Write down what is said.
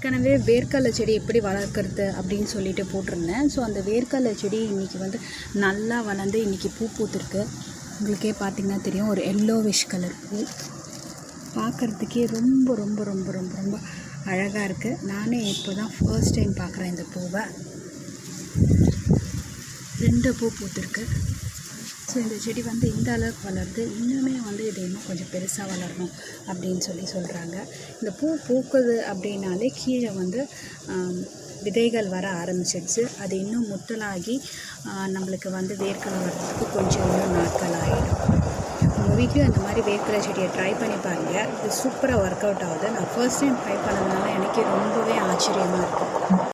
ஏற்கனவே வேர்க்கடலை செடி எப்படி வளர்க்குறது அப்படின்னு சொல்லிட்டு போட்டிருந்தேன். ஸோ அந்த வேர்க்கடலை செடி இன்றைக்கி வந்து நல்லா வளர்ந்து இன்றைக்கி பூ பூத்துருக்கு. உங்களுக்கே பார்த்திங்கன்னா தெரியும், ஒரு எல்லோவிஷ் கலர் பூ. பார்க்குறதுக்கே ரொம்ப ரொம்ப ரொம்ப ரொம்ப ரொம்ப அழகாக இருக்குது. நானே இப்போ தான் ஃபர்ஸ்ட் டைம் பார்க்குறேன் இந்த பூவை. 2 பூ பூத்துருக்கு. ஸோ இந்த செடி வந்து இந்த அளவுக்கு வளருது. இன்னுமே வந்து இது இன்னும் கொஞ்சம் பெருசாக வளரணும் அப்படின்னு சொல்கிறாங்க. இந்த பூ பூக்குது அப்படின்னாலே கீழே வந்து விதைகள் வர ஆரம்பிச்சிடுச்சு. அது இன்னும் முத்தலாகி நம்மளுக்கு வந்து வேர்க்கடலை வர்றதுக்கு கொஞ்சம் இன்னும் நாட்கள் ஆகிடும். உங்கள் வீட்லேயும் அந்த மாதிரி வேர்க்கடலை செடியை ட்ரை பண்ணி பாருங்கள். இது சூப்பராக ஒர்க் அவுட் ஆகுது. நான் ஃபர்ஸ்ட் டைம் ட்ரை பண்ணதுனால எனக்கே ரொம்பவே ஆச்சரியமாக இருக்குது.